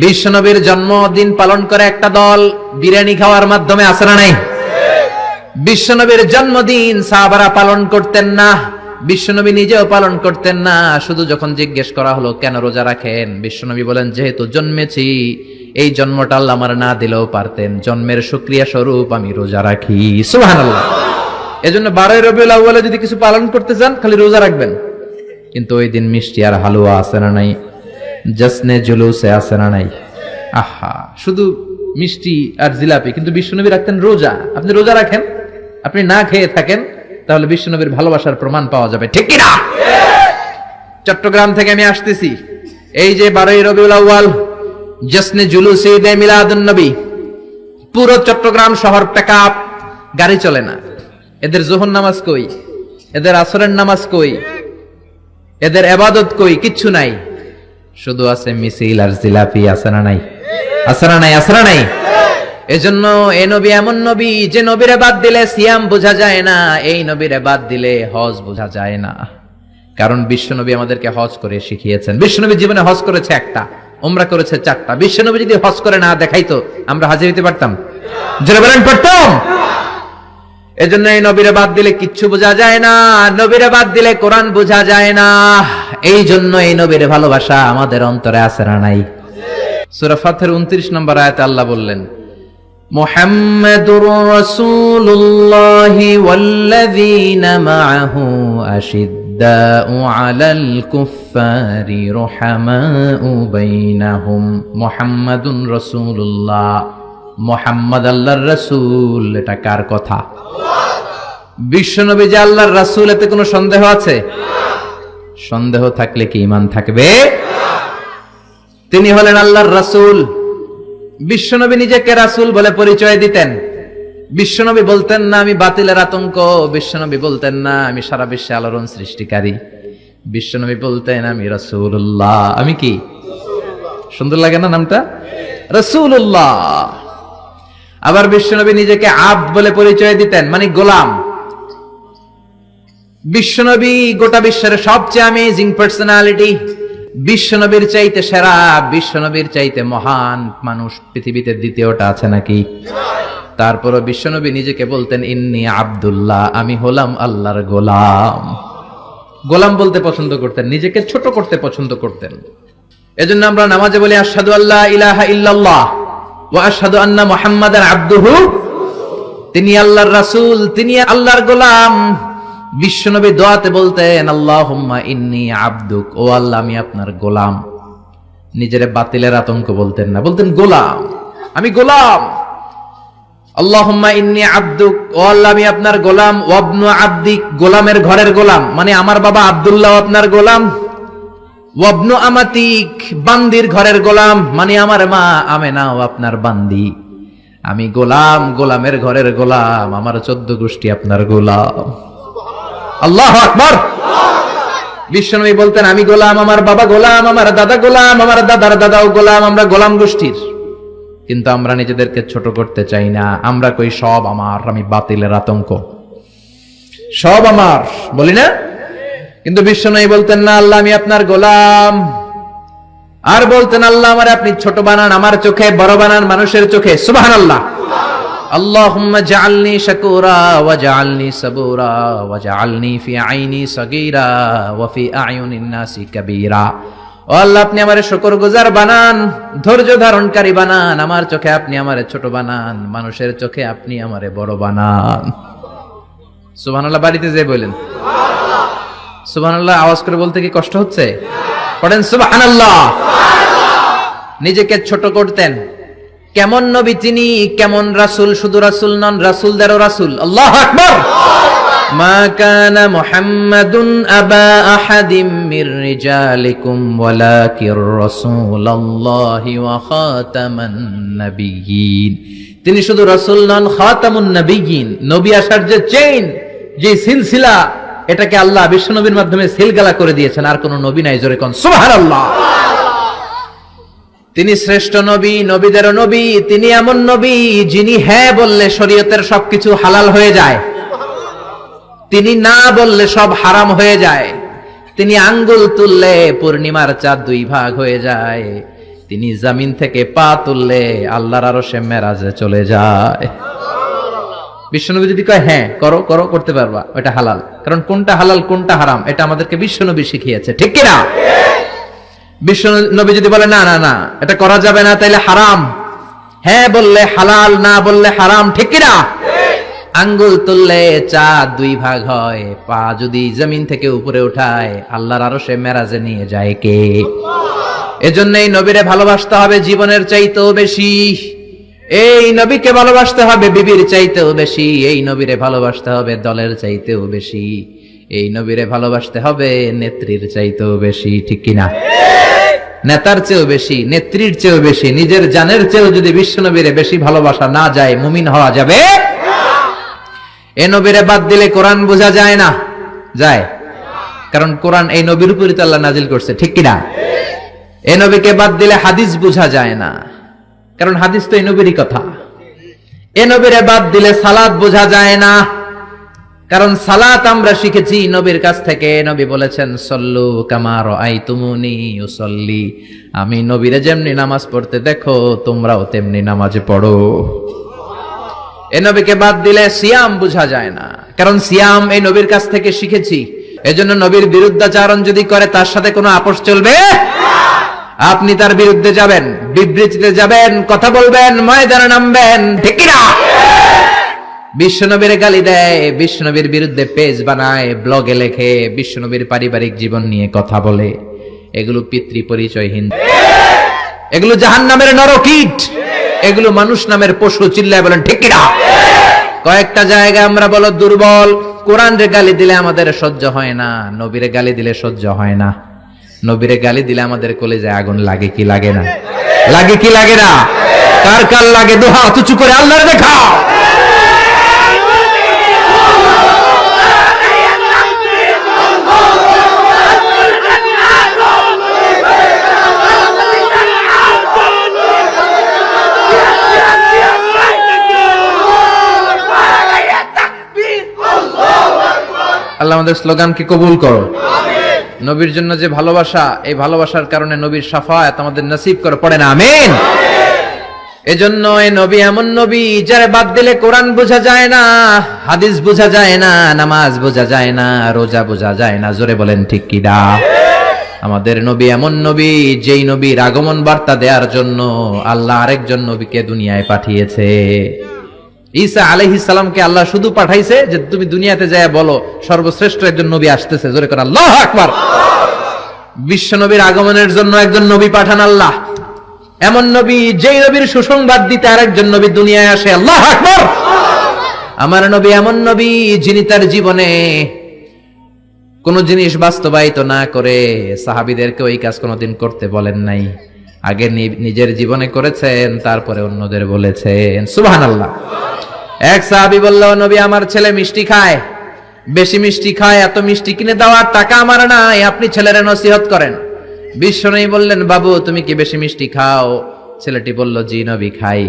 বিশ্বনবীর জন্মদিন পালন করে একটা দল বিরিয়ানি খাওয়ার মাধ্যমে, আছে না নাই? বিশ্বনবীর জন্মদিন সাহাবারা পালন করতেন না, বিশ্বনবী নিজেও পালন করতেন না। শুধু যখন জিজ্ঞেস করা হলো কেন রোজা রাখেন, বিশ্বনবী বলেন যেহেতু জন্মেছি, এই জন্মটা আল্লাহ আমার না দিলেও পারতেন, জন্মের শুকরিয়া স্বরূপ আমি রোজা রাখি। সুবহানাল্লাহ। এজন্য 12 রবিউল আউয়ালে যদি কিছু পালন করতে চান খালি রোজা রাখবেন, কিন্তু ওই দিন মিষ্টি আর হালুয়া আছে না নাই, জশ্নে জুলুসে আছে না নাই। আহা, শুধু মিষ্টি আর জিলাপি, কিন্তু বিশ্বনবী রাখতেন রোজা। আপনি রোজা রাখেন, আপনি না খেয়ে থাকেন, তাহলে বিশ্বনবীর ভালোবাসার প্রমাণ পাওয়া যাবে, ঠিক কিনা? চট্টগ্রাম থেকে আমি আসতেছি, এই যে 12 রবিউল আউয়াল জশ্নে জুলুসে ঈদে মিলাদুন নবী, পুরো চট্টগ্রাম শহর প্যাকআপ, গাড়ি চলে না। এদের যোহর নামাজ কই, এদের আসরের নামাজ কই, এদের ইবাদত কই? কিচ্ছু নাই, শুধু আছে মিছিল আর জিলাপি। আছে না নাই? আছে না নাই? আছে না নাই? এজন্য এই নবী এমন নবী যে নবীরে বাদ দিলে সিয়াম বোঝা যায় না, এই নবীরে বাদ দিলে হজ বোঝা যায় না। কারণ বিশ্বনবী আমাদেরকে হজ করে শিখিয়েছেন। বিশ্বনবী জীবনে হজ করেছে একটা, উমরা করেছে 4টা। বিশ্বনবী যদি হজ করে না দেখাইতো, আমরা হাজির হইতে পারতাম? জোরে বলেন, পারতাম? এজন্য এই নবীরে বাদ দিলে কিচ্ছু বোঝা যায় না, নবীরে বাদ দিলে কোরআন বোঝা যায় না। এই জন্য এই নবীর ভালোবাসা আমাদের অন্তরে আছে না নাই? সূরা ফাতিহার 29 নম্বর আয়াতে আল্লাহ বললেন, মুহাম্মাদুর রাসূলুল্লাহি ওয়াল্লাযীনা মাআহু আশিদ্দাউ আলাল কুফফারি রুহামাউ বাইনাহুম। মুহাম্মাদুর রাসূলুল্লাহ, মুহাম্মদ আল্লাহর রাসূল। এটা কার কথা? বিশ্বনবী যে আল্লাহর রাসূল, এতে কোনো সন্দেহ আছে? সন্দেহ থাকলে কি ঈমান থাকবে? তিনি হলেন আল্লাহর রাসূল। বিশ্বনবী নিজেকে রাসূল বলে পরিচয় দিতেন। বিশ্বনবী বলতেন না আমি বাতিলের আতঙ্ক, বিশ্বনবী বলতেন না আমি সারা বিশ্বে আলোড়ন সৃষ্টিকারী, বিশ্বনবী বলতেন আমি রাসূলুল্লাহ। আমি কি? সুন্দর লাগে না নামটা? রাসূলুল্লাহ। আবার বিশ্বনবী নিজেকে আব্দ বলে পরিচয় দিতেন, মানে গোলাম। বিশ্বনবী গোটা বিশ্বের সবচেয়ে অ্যামেজিং পার্সোনালিটি, বিশ্বনবীর চাইতে সেরা, বিশ্বনবীর চাইতে মহান মানুষ পৃথিবীতে দ্বিতীয়টা আছে নাকি? তারপরও বিশ্বনবী নিজেকে বলতেন ইন্নী আব্দুল্লাহ, আমি হলাম আল্লাহর গোলাম। গোলাম বলতে পছন্দ করতেন, নিজেকে ছোট করতে পছন্দ করতেন। এজন্য আমরা নামাজে বলি আশহাদু আল্লা ইলাহা ইল্লাল্লাহ ওয়া আশহাদু আন্না মুহাম্মাদান আবদুহু। তিনি আল্লাহর রাসূল, তিনি আল্লাহর গোলাম। বিশ্বনবী দোয়াতে বলতেন আল্লাহুম্মা ইন্নী আবদুক, ও আল্লাহ আমি আপনার গোলাম। নিজের বাতিলের আতঙ্ক বলতেন না, বলতেন গোলাম, আমি গোলাম। আল্লাহুম্মা ইন্নী আবদুক, ও আল্লাহ আমি আপনার গোলাম। ওয়াবনু আবদিক, গোলামের ঘরের গোলাম, মানে আমার বাবা আব্দুল্লাহ আপনার গোলাম। ওয়াবনু আমাতিক, বান্দির ঘরের গোলাম, মানে আমার মা আমেনাও আপনার বান্দি। আমি গোলাম, গোলামের ঘরের গোলাম, আমার 14 গোষ্ঠী আপনার গোলাম। আল্লাহু আকবার। বিশ্বনবী বলতেন আমি গোলাম, আমার বাবা গোলাম, আমার দাদা গোলাম, আমার দাদার দাদাও গোলাম, আমরা গোলাম গোষ্ঠীর। কিন্তু আমরা নিজেদেরকে ছোট করতে চাই না, আমরা কই সব আমার, আমি বাতিলের আতঙ্ক, সব আমার বলি না। কিন্তু বিশ্বনবী বলতেন না আল্লাহ আমি আপনার গোলাম। আর বলতেন আল্লাহ আমার আপনি ছোট বানান, আমার চোখে বড় বানান মানুষের চোখে। সুবহানাল্লাহ। আল্লাহুম্মা জাআলনি শাকুরা ওয়া জাআলনি সাবুরা ওয়া জাআলনি ফি আইনি সাগীরা ওয়া ফি আয়ুনিন নাসি কাবীরা। ও আল্লাহ আপনি আমারে শুকরগুজার বানান, ধৈর্য ধারণকারী বানান, আমার চোখে আপনি আমারে ছোট বানান, মানুষের চোখে আপনি আমারে বড় বানান। সুবহানাল্লাহ। বাড়িতে যে বলেন সুবহানাল্লাহ, আওয়াজ করে বলতে কি কষ্ট হচ্ছে? পড়েন সুবহানাল্লাহ। নিজেকে ছোট করতেন। কেমন নবী তিনি, কেমন রাসূল, শুধু রাসূল নন, রাসূলদেরও রাসূল। আল্লাহু আকবার। মা কানা মুহাম্মাদুন আবা আহাদিম মির রিজালিকুম ওয়ালাকির রাসূলুল্লাহি ওয়া খাতামান নাবিয়্যিন। তিনি শুধু রাসূল নন, খাতামুন নাবিয়্যিন। নবী আসার যে চেইন, যে সিলসিলা, এটাকে আল্লাহ বিশ্বনবীর মাধ্যমে সিলগালা করে দিয়েছেন। আর কোন নবী নাই, জোরে কোন সুবহানাল্লাহ। তিনি শ্রেষ্ঠ নবী, নবীদেরও নবী। তিনি এমন নবী যিনি হ্যাঁ বললে শরীয়তের সবকিছু হালাল হয়ে যায়, তিনি না বললে সব হারাম হয়ে যায়। তিনি আঙ্গুল তুললে পূর্ণিমার চাঁদ 2 ভাগ হয়ে যায়। তিনি জমিন থেকে পা তুললে আল্লাহর আরশে মেরাজে চলে যায়। বিশ্বনবী যদি কয় হ্যাঁ করো করো করতে পারবা, ওটা হালাল। কারণ কোনটা হালাল কোনটা হারাম এটা আমাদেরকে বিশ্বনবী শিখিয়েছে, ঠিক কিনা? বিশ্বনবী যদি বলে না না না এটা করা যাবে না, তাইলে হারাম। হ্যাঁ বললে হালাল, না বললে হারাম, ঠিক কিনা? আঙ্গুল তুললে চাঁদ 2 ভাগ হয়, পা যদি জমিন থেকে উপরে উঠায় আল্লাহর আরশে মেরাজে নিয়ে যায় কে? এজন্য এই নবীরে ভালোবাসতে হবে জীবনের চাইতেও বেশি। এই নবীকে ভালোবাসতে হবে বিবির চাইতেও বেশি। এই নবীরে ভালোবাসতে হবে দলের চাইতেও বেশি। এই নবীরে ভালোবাসতে হবে নেত্রীর চাইতেও বেশি, ঠিক কিনা? নেতার চেয়েও বেশি, নেত্রীর চেয়েও বেশি, নিজের জানের চেয়েও যদি বিশ্ব নবীরে বেশি ভালোবাসা না যায় মুমিন হওয়া যাবে? এ নবীরে বাদ দিলে কোরআন বোঝা যায় না, যায়? কারণ কোরআন এই নবীর উপরই তো আল্লাহ নাজিল করছে, ঠিক কিনা? এ নবীকে বাদ দিলে হাদিস বোঝা যায় না, কারণ হাদিস তো এই নবীরই কথা। এ নবীরে বাদ দিলে সালাত বোঝা যায় না, কারণ সালাত আমরা শিখেছি নবীর কাছ থেকে। নবী বলেছেন সল্লু কামা রাআইতুমুনি উসাল্লি, আমি নবীরে যেমনি নামাজ পড়তে দেখো তোমরাও তেমনি নামাজ পড়ো। এ নবীকে বাদ দিলে সিয়াম বোঝা যায় না, কারণ সিয়াম এই নবীর কাছ থেকে শিখেছি। এজন্য নবীর বিরুদ্ধাচরণ যদি করে তার সাথে কোনো আপোষ চলবে? আপনি তার বিরুদ্ধে যাবেন, বিবৃতিতে যাবেন, কথা বলবেন, ময়দানে নামবেন, ঠিক কিনা? বিশ্বনবীর গালি দেয়, বিশ্বনবীর বিরুদ্ধে পেজ বানায়, ব্লগে লেখে, বিশ্বনবীর পারিবারিক জীবন নিয়ে কথা বলে, এগুলো পিতৃ পরিচয়হীন, এগুলো জাহান্নামের নরকীট, এগুলো মানুষ নামের পশু। চিল্লায় বলেন ঠিক কিনা? কয়েকটা জায়গায় আমরা বলো দুর্বল। কোরআনের গালি দিলে আমাদের সহ্য হয় না, নবীরে গালি দিলে সহ্য হয় না। নবীরে গালি দিলে আমাদের কলিজায় আগুন লাগে কি লাগে না? লাগে কি লাগে না? কার কার লাগে? দুই হাত উঁচু করে আল্লাহর দেখাও। আল্লাহ আমাদের স্লোগানকে কবুল করো। নবীর জন্য যে ভালোবাসা, এই ভালোবাসার কারণে নবীর শাফায়াত আমাদের নসিব করে, পড়ে না আমিন? এজন্য এই নবী এমন নবী যারে বাদ দিলে কোরআন বোঝা যায় না, হাদিস বোঝা যায় না, নামাজ বোঝা যায় না, রোজা বোঝা যায় না। জোরে বলেন ঠিক কি না? আমাদের নবী এমন নবী যেই নবীর আগমন বার্তা দেওয়ার জন্য আল্লাহ আরেকজন নবীকে দুনিয়ায় পাঠিয়েছে। ঈসা আলাইহিস সালামকে আল্লাহ শুধু পাঠাইছে যে তুমি দুনিয়াতে যায় বলো সর্বশ্রেষ্ঠ একজন নবী আসতেছে। জোরে করে আল্লাহু আকবার। বিশ্ব নবীর আগমনের জন্য একজন নবী পাঠান আল্লাহ, এমন নবী যেই নবীর সুসংবাদ দিতে আরেকজন নবী দুনিয়ায় আসে। আল্লাহু আকবার। আমার নবী এমন নবী যিনি তার জীবনে কোন জিনিস বাস্তবায়িত না করে সাহাবীদেরকে ওই কাজ কোনোদিন করতে বলেন নাই। আগে নিজের জীবনে করেছেন, তারপরে অন্যদের বলেছেন। সুবহানাল্লাহ। এক সাহাবী বলল, নবী আমার ছেলে মিষ্টি খায়, বেশি মিষ্টি খায়, এত মিষ্টি কিনে দেওয়ার টাকা আমার নাই, আপনি ছেলের নসিহত করেন। বিশ্বনবী বললেন, বাবু তুমি কি বেশি মিষ্টি খাও? ছেলেটি বলল, জি নবী খাই।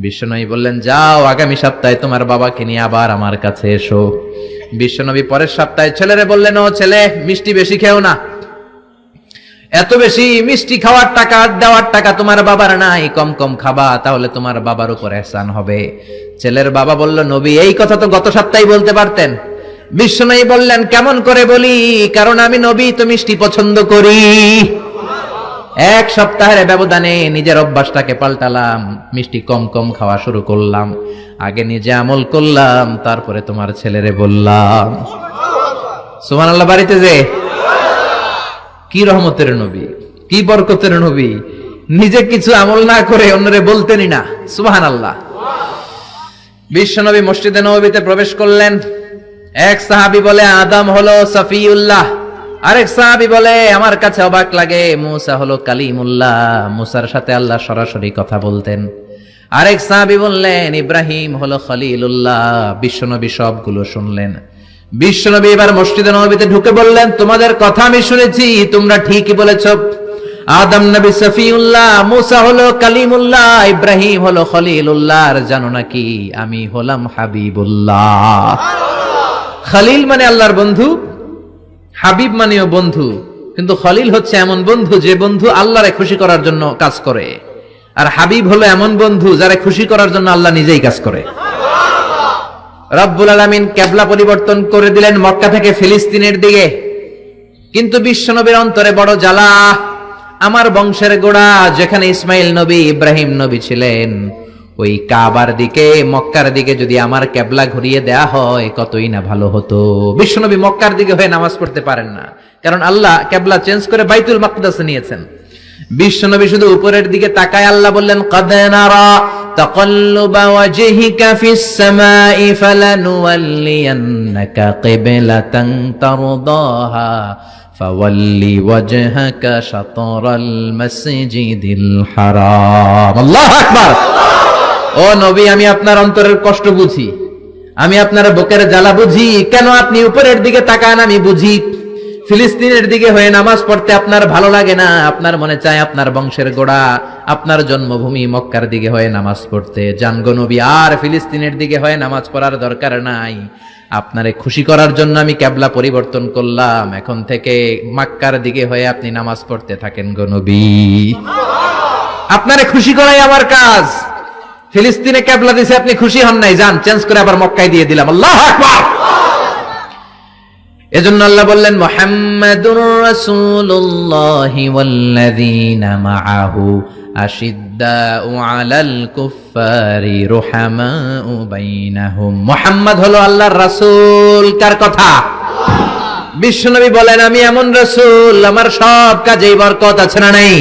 বিশ্বনবী বললেন, যাও আগামী সপ্তাহে তোমার বাবাকে নিয়ে আবার আমার কাছে এসো। বিশ্বনবী পরের সপ্তাহে ছেলেরে বললেন, ও ছেলে মিষ্টি বেশি খেও না, এত বেশি মিষ্টি খাওয়ার টাকা দেওয়ার টাকা তোমার বাবার নাই, কম কম খাবা, তাহলে তোমার বাবার উপর ihsan হবে। ছেলের বাবা বলল, নবী এই কথা তো গত সপ্তাহে বলতে পারতেন। বিশ্বনবী বললেন, কেমন করে বলি, কারণ আমি নবী তো মিষ্টি পছন্দ করি। এক সপ্তাহের ব্যবধানে নিজের অভ্যাসটাকে পাল্টালাম, মিষ্টি কম কম খাওয়া শুরু করলাম। আগে নিজে আমল করলাম, তারপরে তোমার ছেলেরে বললাম। সুবহানাল্লাহ। বাড়িতে যে কি রহমতের নবী, কি বরকতের নবী, নিজে কিছু আমল না করে অন্যরে বলতেনই না। সুবহানাল্লাহ। বিশ্বনবী মসজিদে নববীতে প্রবেশ করলেন। এক সাহাবী বলে, আদম হলো সফিউল্লাহ। আরেক সাহাবী বলে, আমার কাছে অবাক লাগে, মুসা হলো কালিমুল্লাহ, মুসার সাথে আল্লাহ সরাসরি কথা বলতেন। আরেক সাহাবী বললেন, ইব্রাহিম হলো খলিলুল্লাহ। বিশ্বনবী সবগুলো শুনলেন। বিশ্বনবী এবার মসজিদে নববীতে ঢুকে বললেন, তোমাদের কথা আমি শুনেছি, তোমরা ঠিকই বলেছ। আদম নবী সফিউল্লাহ, মুসা হলো কালিমুল্লাহ, ইব্রাহিম হলো খলিলুল্লাহ, আর জানো নাকি আমি হলাম হাবিবুল্লাহ। খলিল মানে আল্লাহর বন্ধু, হাবিব মানেও বন্ধু। কিন্তু খলিল হচ্ছে এমন বন্ধু যে বন্ধু আল্লাহরে খুশি করার জন্য কাজ করে, আর হাবিব হলো এমন বন্ধু যারা খুশি করার জন্য আল্লাহ নিজেই কাজ করে। রব্বুল আলামিন কিবলা পরিবর্তন করে দিলেন মক্কা থেকে ফিলিস্তিনের দিকে, কিন্তু বিশ্বনবীর অন্তরে বড় জ্বালা। আমার বংশের গোড়া যেখানে ইসমাইল নবী ইব্রাহিম নবী ছিলেন, ওই কাবার দিকে মক্কার দিকে যদি আমার কিবলা ঘুরিয়ে দেয়া হয় কতই না ভালো হতো। বিশ্বনবী মক্কার দিকে হয়ে নামাজ পড়তে পারেন না, কারণ আল্লাহ কিবলা চেঞ্জ করে বাইতুল মাকদাসে নিয়েছেন। বিশ্বনবী শুধু উপরের দিকে তাকায় আল্লাহ বললেন, ক্বাদ নারা তাকাল্লুবা ওয়াজহিকা ফিস সামাই ফালানুওয়াল্লিয়ান্নাকা কিবলাতান তারদাহা ফাওয়াল্লি ওয়াজহাকা শাতরাল মাসজিদিল হারাম। আল্লাহু আকবার। ও নবী, আমি আপনার অন্তরের কষ্ট বুঝি, আমি আপনার বুকের জ্বালা বুঝি। কেন আপনি উপরের দিকে তাকান আমি বুঝি। ফিলিস্তিনের দিকে হয়ে নামাজ পড়তে আপনার ভালো লাগে না, আপনার মনে চায় আপনার বংশের গোড়া, আপনার জন্মভূমি মক্কার দিকে হয়ে নামাজ পড়তে। যান গো নবী, আর ফিলিস্তিনের দিকে হয়ে নামাজ পড়ার দরকার নাই। আপনারে খুশি করার জন্য আমি কিবলা পরিবর্তন করলাম, এখন থেকে মক্কার দিকে হয়ে আপনি নামাজ পড়তে থাকেন গো নবী। আপনারে খুশি করাই আমার কাজ। ফিলিস্তিনে কিবলা দিছে, আপনি খুশি হন নাই, যান চেঞ্জ করে আবার মক্কায় দিয়ে দিলাম। আল্লাহু আকবার। এজন্য আল্লাহ বললেন, মুহাম্মাদুর রাসূলুল্লাহি ওয়াল্লাযীনা মাআহু আশিদ্দাউ আলাল কুফফারি রুহামাউ বাইনাহুম। মুহাম্মদ হলো আল্লাহর রাসূল। কার কথা? বিশ্বনবী বলেন, আমি এমন রাসূল, আমার সব কাজেই বরকত আছে না নাই?